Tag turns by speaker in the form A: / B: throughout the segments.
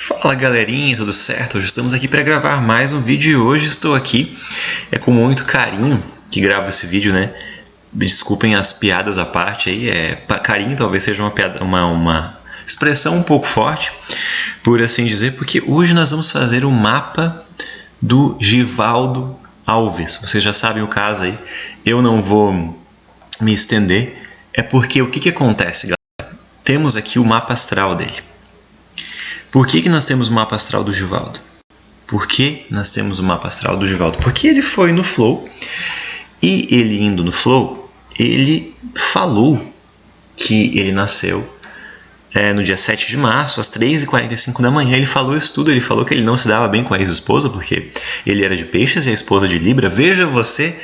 A: Fala galerinha, tudo certo? Hoje estamos aqui para gravar mais um vídeo e hoje estou aqui com muito carinho que gravo esse vídeo, né? Desculpem as piadas à parte aí, carinho talvez seja uma expressão um pouco forte, por assim dizer, porque hoje nós vamos fazer o mapa do Givaldo Alves. Vocês já sabem o caso aí, eu não vou me estender, é porque o que acontece, galera? Temos aqui o mapa astral dele. Por que nós temos o mapa astral do Givaldo? Por que nós temos o mapa astral do Givaldo? Porque ele foi no Flow e ele indo no Flow, ele falou que ele nasceu no dia 7 de março, às 3h45 da manhã. Ele falou isso tudo, ele falou que ele não se dava bem com a ex-esposa, porque ele era de Peixes e a esposa de Libra. Veja você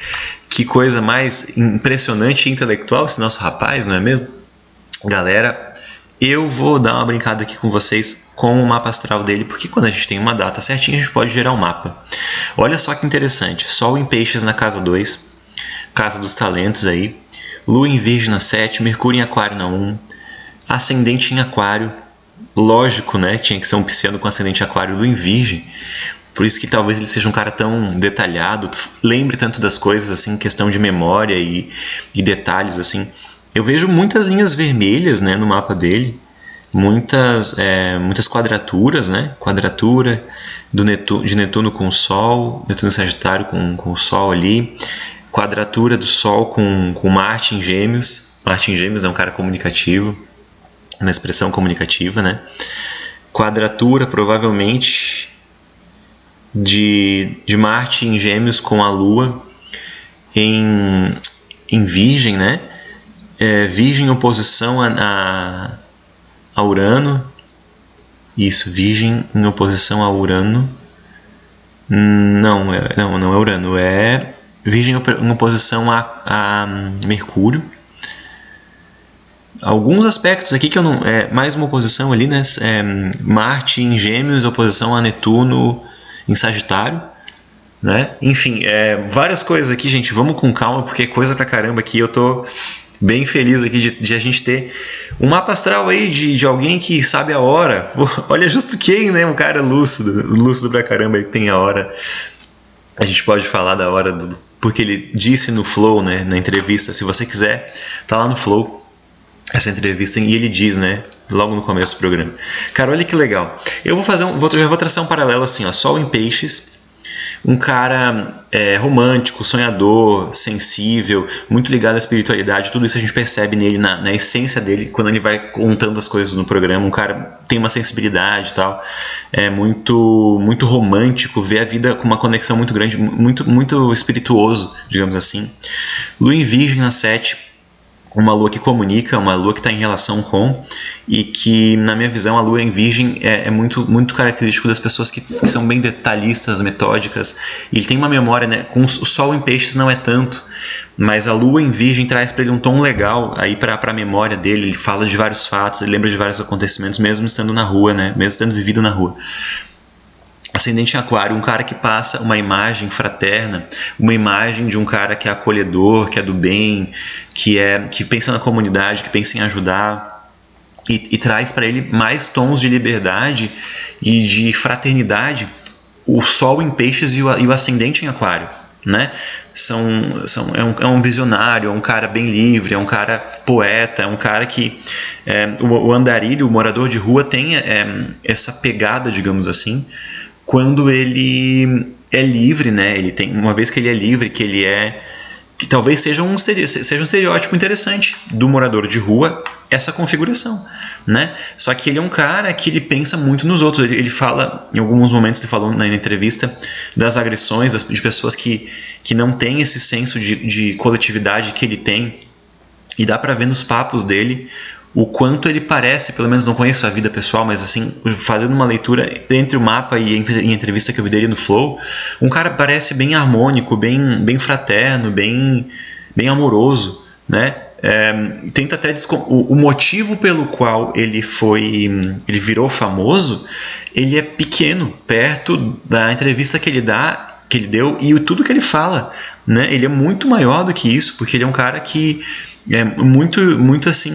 A: que coisa mais impressionante e intelectual esse nosso rapaz, não é mesmo? Galera, eu vou dar uma brincada aqui com vocês com o mapa astral dele, porque quando a gente tem uma data certinha, a gente pode gerar um mapa. Olha só que interessante, Sol em Peixes na casa 2, casa dos talentos aí, Lua em Virgem na 7, Mercúrio em Aquário na 1, Ascendente em Aquário, lógico, né? Tinha que ser um pisciano com ascendente em Aquário, Lua em Virgem, por isso que talvez ele seja um cara tão detalhado, lembre tanto das coisas, assim, questão de memória e detalhes, assim. Eu vejo muitas linhas vermelhas, né, no mapa dele, muitas quadraturas, né? Quadratura de Netuno com o Sol, Netuno em Sagitário com o Sol ali, quadratura do Sol com Marte em Gêmeos. Marte em Gêmeos é um cara comunicativo, uma expressão comunicativa, né? Quadratura provavelmente de Marte em Gêmeos com a Lua em Virgem, né? Virgem em oposição a Urano. Isso, Virgem em oposição a Urano. Não é Urano, é Virgem em oposição a Mercúrio. Alguns aspectos aqui que eu não... mais uma oposição ali, né? Marte em Gêmeos, oposição a Netuno em Sagitário, né? Enfim, várias coisas aqui, gente. Vamos com calma, porque é coisa pra caramba aqui. Eu tô bem feliz aqui de a gente ter um mapa astral aí de alguém que sabe a hora. Olha justo quem, né? Um cara lúcido pra caramba aí que tem a hora. A gente pode falar da hora porque ele disse no Flow, né? Na entrevista, se você quiser, tá lá no Flow essa entrevista e ele diz, né? Logo no começo do programa. Cara, olha que legal. Eu vou traçar um paralelo assim, ó. Sol em Peixes. Um cara romântico, sonhador, sensível, muito ligado à espiritualidade. Tudo isso a gente percebe nele, na essência dele, quando ele vai contando as coisas no programa. Um cara tem uma sensibilidade e tal, muito, muito romântico, vê a vida com uma conexão muito grande, muito, muito espirituoso, digamos assim. Lua em Virgem na 7, uma lua que comunica, uma lua que está em relação com, e que, na minha visão, a lua em Virgem é muito, muito característico das pessoas que são bem detalhistas, metódicas, e ele tem uma memória, né? Com o Sol em Peixes não é tanto, mas a lua em Virgem traz para ele um tom legal aí para a memória dele. Ele fala de vários fatos, ele lembra de vários acontecimentos, mesmo estando na rua, né? Mesmo tendo vivido na rua. Ascendente em Aquário, um cara que passa uma imagem fraterna, uma imagem de um cara que é acolhedor, que é do bem, que pensa na comunidade, que pensa em ajudar, e traz para ele mais tons de liberdade e de fraternidade, o Sol em Peixes e o Ascendente em Aquário, né? É um visionário, é um cara bem livre, é um cara poeta, é um cara que... o andarilho, o morador de rua, tem essa pegada, digamos assim, quando ele é livre, né? Ele tem, uma vez que ele é livre, que talvez seja um estereótipo interessante do morador de rua, essa configuração, né? Só que ele é um cara que ele pensa muito nos outros. Ele fala, em alguns momentos ele falou na entrevista, das agressões de pessoas que não têm esse senso de coletividade que ele tem, e dá para ver nos papos dele o quanto ele parece, pelo menos não conheço a vida pessoal, mas assim, fazendo uma leitura entre o mapa e a entrevista que eu vi dele no Flow, um cara parece bem harmônico, bem fraterno, bem amoroso, né? Tenta até o motivo pelo qual ele virou famoso, ele é pequeno, perto da entrevista que ele deu e tudo que ele fala né? Ele é muito maior do que isso, porque ele é um cara que é muito assim,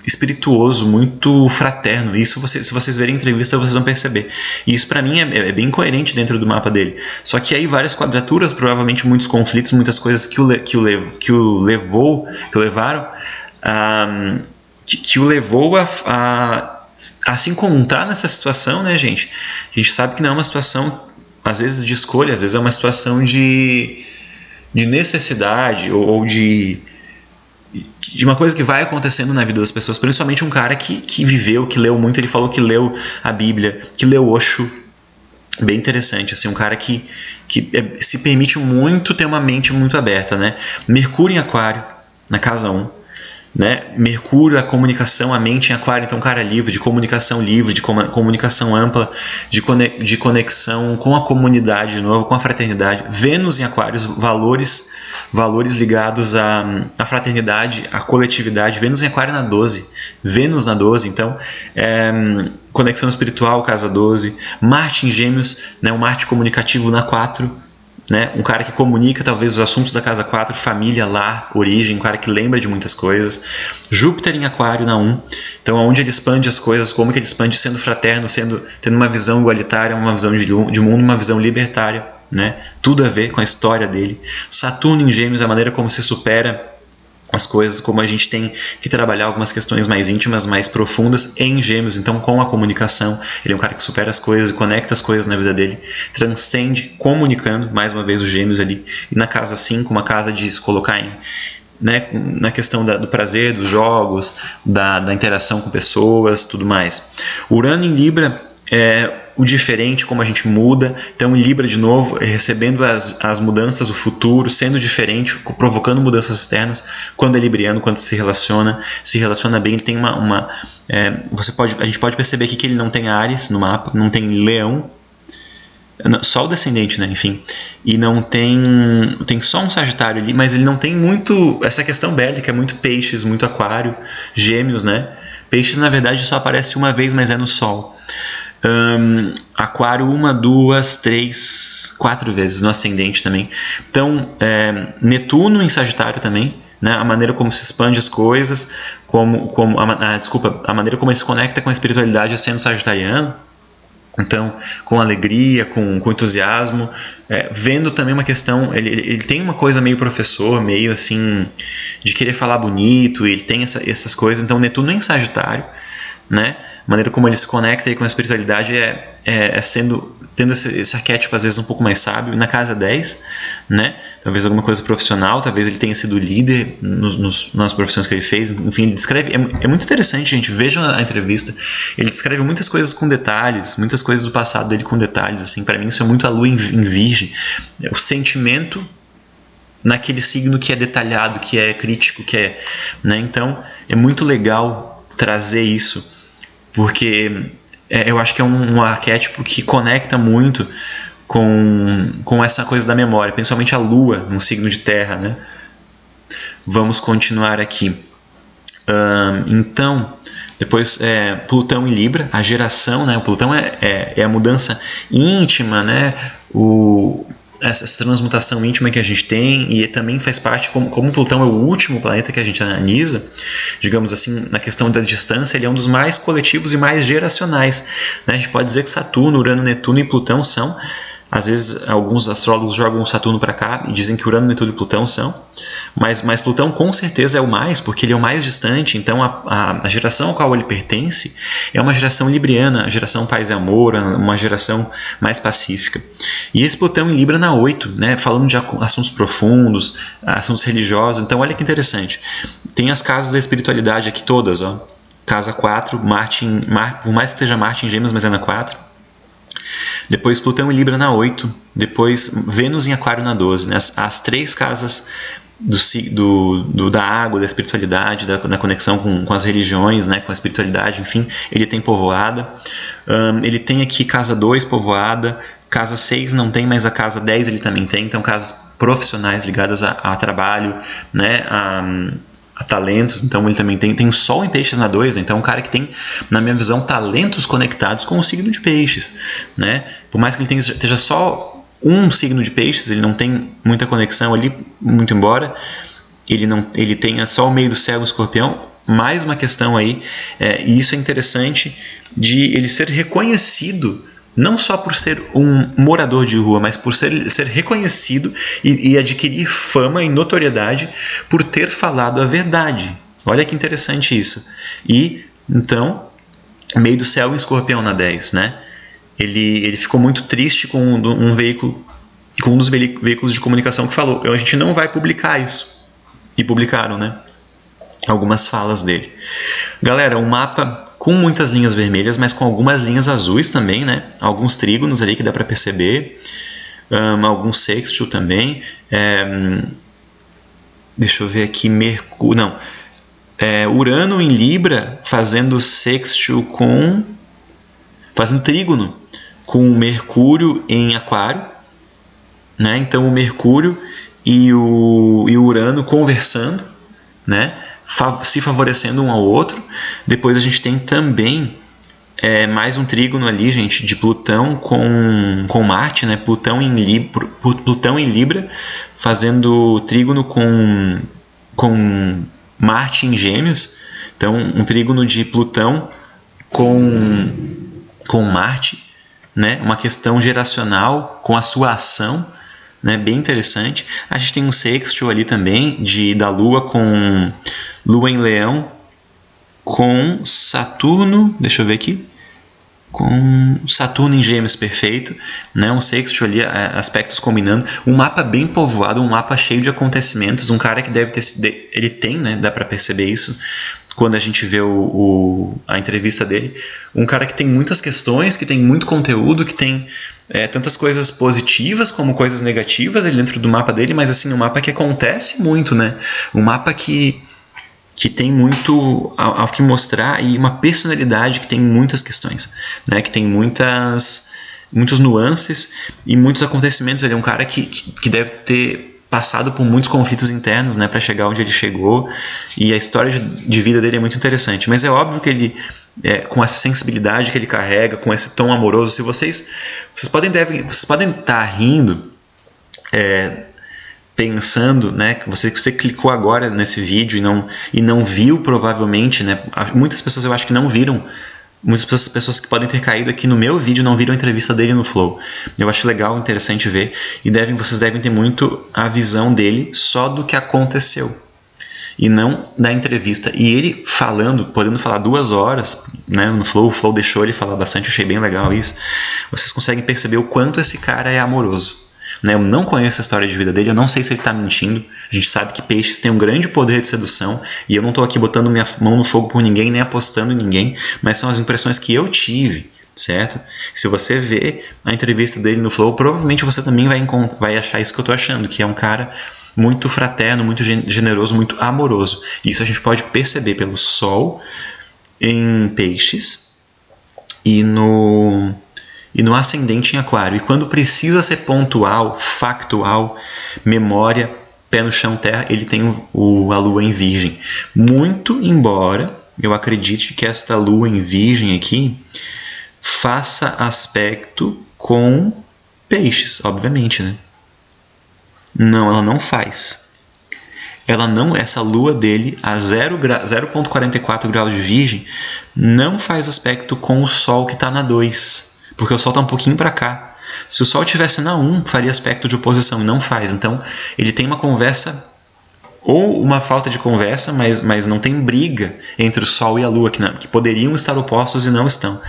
A: espirituoso, muito fraterno. Isso, se vocês verem a entrevista, vocês vão perceber. E isso, para mim, é bem coerente dentro do mapa dele. Só que aí várias quadraturas, provavelmente muitos conflitos, muitas coisas que o levaram a se encontrar nessa situação, né, gente? A gente sabe que não é uma situação, às vezes, de escolha, às vezes é uma situação de necessidade ou de uma coisa que vai acontecendo na vida das pessoas, principalmente um cara que viveu, que leu muito. Ele falou que leu a Bíblia, que leu Osho. Bem interessante, assim, um cara que se permite muito ter uma mente muito aberta, né? Mercúrio em Aquário, na casa 1. Né? Mercúrio, a comunicação, a mente em Aquário, então um cara livre, de comunicação comunicação ampla, de conexão com a comunidade de novo, com a fraternidade. Vênus em Aquários, valores ligados à fraternidade, à coletividade. Vênus em Aquário na 12, Vênus na 12, então conexão espiritual, casa 12. Marte em Gêmeos, né? Um Marte comunicativo na 4. Né? Um cara que comunica talvez os assuntos da casa 4, família, lar, origem, um cara que lembra de muitas coisas. Júpiter em Aquário na 1, então onde ele expande as coisas, como que ele expande, sendo fraterno, tendo uma visão igualitária, uma visão de mundo, uma visão libertária, né? Tudo a ver com a história dele. Saturno em Gêmeos, a maneira como se supera as coisas, como a gente tem que trabalhar algumas questões mais íntimas, mais profundas em Gêmeos. Então, com a comunicação, ele é um cara que supera as coisas e conecta as coisas na vida dele, transcende, comunicando, mais uma vez, os Gêmeos ali. E na casa 5, uma casa de se colocar né, na questão do prazer, dos jogos, da interação com pessoas, tudo mais. Urano em Libra é o diferente, como a gente muda. Então, em Libra, de novo, recebendo as mudanças, o futuro, sendo diferente, provocando mudanças externas. Quando é libriano, quando se relaciona bem, ele tem a gente pode perceber aqui que ele não tem Áries no mapa, não tem Leão, só o descendente, né? Enfim, e não tem só um Sagitário ali, mas ele não tem muito essa questão bélica, é muito Peixes, muito Aquário, Gêmeos, né? Peixes, na verdade, só aparece uma vez, mas é no Sol. Aquário 1, 2, 3, 4 vezes no ascendente também. Então, Netuno em Sagitário também, né? A maneira como se expande as coisas, a maneira como ele se conecta com a espiritualidade, sendo sagitariano. Então, com alegria, com entusiasmo, vendo também uma questão, ele tem uma coisa meio professor, meio assim, de querer falar bonito, ele tem essas coisas. Então, Netuno em Sagitário, né? A maneira como ele se conecta aí com a espiritualidade tendo esse arquétipo às vezes um pouco mais sábio. Na casa 10, né? Talvez alguma coisa profissional, talvez ele tenha sido líder nas profissões que ele fez. Enfim, ele descreve, é muito interessante, gente, vejam a entrevista. Ele descreve muitas coisas com detalhes, muitas coisas do passado dele com detalhes, assim. Para mim isso é muito a lua em Virgem, o sentimento naquele signo que é detalhado, que é crítico, né? Então é muito legal trazer isso, porque eu acho que é um arquétipo que conecta muito com essa coisa da memória, principalmente a Lua, num signo de terra, né? Vamos continuar aqui. Então, depois Plutão em Libra, a geração, né? O Plutão é a mudança íntima, né? Essa transmutação íntima que a gente tem, e também faz parte, como Plutão é o último planeta que a gente analisa, digamos assim, na questão da distância, ele é um dos mais coletivos e mais geracionais, né? A gente pode dizer que Saturno, Urano, Netuno e Plutão são, às vezes alguns astrólogos jogam Saturno para cá e dizem que Urano, Netuno e Plutão são, mas Plutão com certeza é o mais, porque ele é o mais distante. Então a geração ao qual ele pertence é uma geração libriana, a geração paz e amor, uma geração mais pacífica. E esse Plutão em Libra na 8, né, falando de assuntos profundos, assuntos religiosos. Então olha que interessante, tem as casas da espiritualidade aqui todas, ó. Casa 4, por mais que seja Marte em Gêmeos, mas é na 4. Depois Plutão em Libra na 8, depois Vênus em Aquário na 12, né? As três casas da água, da espiritualidade, da conexão com as religiões, né? Com a espiritualidade, enfim, ele tem povoada. Ele tem aqui casa 2 povoada, casa 6 não tem, mas a casa 10 ele também tem, então casas profissionais ligadas a trabalho, né? A talentos. Então ele também tem Sol em Peixes na 2, né? Então um cara que tem, na minha visão, talentos conectados com o signo de Peixes, né? Por mais que ele esteja só um signo de peixes, ele não tem muita conexão ali, muito embora ele tenha só o meio do céu e o escorpião. Mais uma questão aí, e isso é interessante, de ele ser reconhecido não só por ser um morador de rua, mas por ser reconhecido e adquirir fama e notoriedade por ter falado a verdade. Olha que interessante isso. E, então, meio do céu e escorpião na 10, né? Ele ficou muito triste com um veículo, com um dos veículos de comunicação que falou: a gente não vai publicar isso. E publicaram, né? Algumas falas dele. Galera, um mapa com muitas linhas vermelhas, mas com algumas linhas azuis também, né? Alguns trígonos ali que dá para perceber. Alguns sextil também. Deixa eu ver aqui. Urano em Libra fazendo sextil fazendo trígono com Mercúrio em Aquário, né? Então o Mercúrio e o Urano conversando, né? Se favorecendo um ao outro. Depois a gente tem também mais um trígono ali, gente, de Plutão com Marte, né? Plutão em Libra fazendo trígono com Marte em Gêmeos. Então um trígono de Plutão com Marte, né? Uma questão geracional com a sua ação, né? Bem interessante. A gente tem um sextil ali também da Lua com Lua em Leão com Saturno, deixa eu ver aqui, com Saturno em Gêmeos, perfeito, né? Um sextil ali, aspectos combinando, um mapa bem povoado, um mapa cheio de acontecimentos, um cara que deve ter, ele tem, né? Dá para perceber isso quando a gente vê a entrevista dele, um cara que tem muitas questões, que tem muito conteúdo, que tem tantas coisas positivas como coisas negativas ali dentro do mapa dele, mas assim, um mapa que acontece muito, né? Um mapa que tem muito ao que mostrar e uma personalidade que tem muitas questões, né? Que tem muitos nuances e muitos acontecimentos. Ele é um cara que deve ter passado por muitos conflitos internos, né, para chegar onde ele chegou, e a história de vida dele é muito interessante. Mas é óbvio que ele, com essa sensibilidade que ele carrega, com esse tom amoroso, se vocês podem estar rindo, pensando, né, que você clicou agora nesse vídeo e não viu provavelmente, né, muitas pessoas eu acho que não viram. Muitas pessoas que podem ter caído aqui no meu vídeo não viram a entrevista dele no Flow. Eu acho legal, interessante ver. E vocês devem ter muito a visão dele só do que aconteceu. E não da entrevista. E ele podendo falar 2 horas, né, no Flow. O Flow deixou ele falar bastante, eu achei bem legal isso. Vocês conseguem perceber o quanto esse cara é amoroso. Eu não conheço a história de vida dele, eu não sei se ele está mentindo. A gente sabe que peixes têm um grande poder de sedução, e eu não estou aqui botando minha mão no fogo por ninguém, nem apostando em ninguém, mas são as impressões que eu tive, certo? Se você vê a entrevista dele no Flow, provavelmente você também vai achar isso que eu estou achando, que é um cara muito fraterno, muito generoso, muito amoroso. Isso a gente pode perceber pelo Sol em peixes e no ascendente em Aquário. E quando precisa ser pontual, factual, memória, pé no chão, terra, ele tem a Lua em Virgem. Muito embora eu acredite que esta Lua em Virgem aqui faça aspecto com peixes, obviamente, né? Não, ela não faz. Essa Lua dele, a 0,44 graus de Virgem, não faz aspecto com o Sol que está na 2. Porque o Sol está um pouquinho para cá. Se o Sol estivesse na 1, faria aspecto de oposição, e não faz. Então, ele tem uma conversa, ou uma falta de conversa, mas não tem briga entre o Sol e a Lua, que poderiam estar opostos e não estão.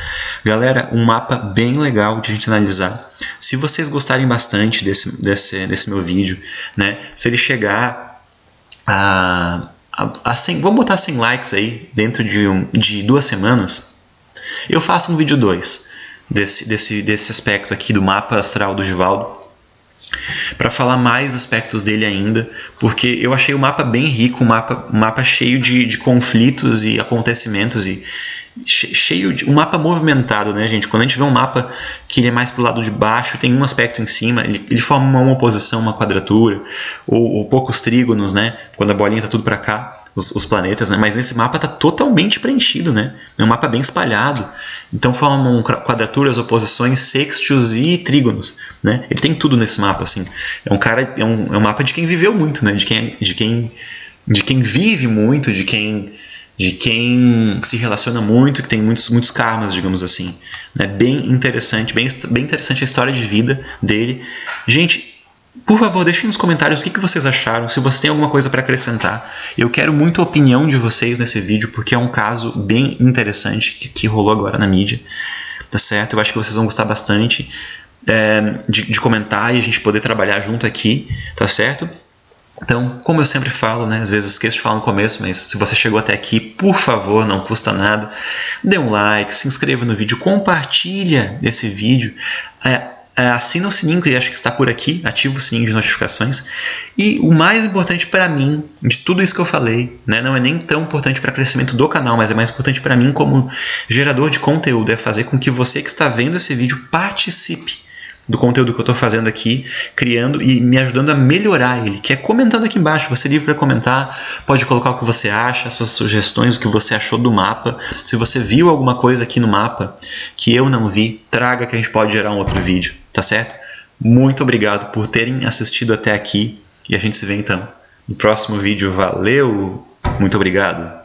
A: Galera, um mapa bem legal de a gente analisar. Se vocês gostarem bastante desse meu vídeo, né, se ele chegar a 100, vamos botar 100 likes aí, dentro de 2 semanas, eu faço um vídeo 2. Desse aspecto aqui do mapa astral do Givaldo, para falar mais aspectos dele ainda, porque eu achei o mapa bem rico, um mapa cheio de conflitos e acontecimentos cheio de... um mapa movimentado, né, gente? Quando a gente vê um mapa que ele é mais pro lado de baixo, tem um aspecto em cima, ele forma uma oposição, uma quadratura, ou poucos trígonos, né? Quando a bolinha tá tudo para cá, os planetas, né? Mas nesse mapa tá totalmente preenchido, né? É um mapa bem espalhado. Então formam quadraturas, oposições, sextios e trígonos, né? Ele tem tudo nesse mapa, assim. É um mapa de quem viveu muito, né? De quem vive muito, de quem se relaciona muito, que tem muitos karmas, digamos assim. Né? Bem interessante a história de vida dele. Gente, por favor, deixem nos comentários o que vocês acharam, se vocês têm alguma coisa para acrescentar. Eu quero muito a opinião de vocês nesse vídeo, porque é um caso bem interessante que rolou agora na mídia. Tá certo? Eu acho que vocês vão gostar bastante de comentar e a gente poder trabalhar junto aqui. Tá certo? Então, como eu sempre falo, né, às vezes eu esqueço de falar no começo, mas se você chegou até aqui, por favor, não custa nada, dê um like, se inscreva no vídeo, compartilha esse vídeo, assina o sininho que eu acho que está por aqui, ativa o sininho de notificações, e o mais importante para mim, de tudo isso que eu falei, né, não é nem tão importante para o crescimento do canal, mas é mais importante para mim como gerador de conteúdo, é fazer com que você que está vendo esse vídeo participe do conteúdo que eu estou fazendo aqui, criando e me ajudando a melhorar ele, que é comentando aqui embaixo. Você é livre para comentar, pode colocar o que você acha, as suas sugestões, o que você achou do mapa. Se você viu alguma coisa aqui no mapa que eu não vi, traga que a gente pode gerar um outro vídeo, tá certo? Muito obrigado por terem assistido até aqui e a gente se vê então no próximo vídeo. Valeu! Muito obrigado!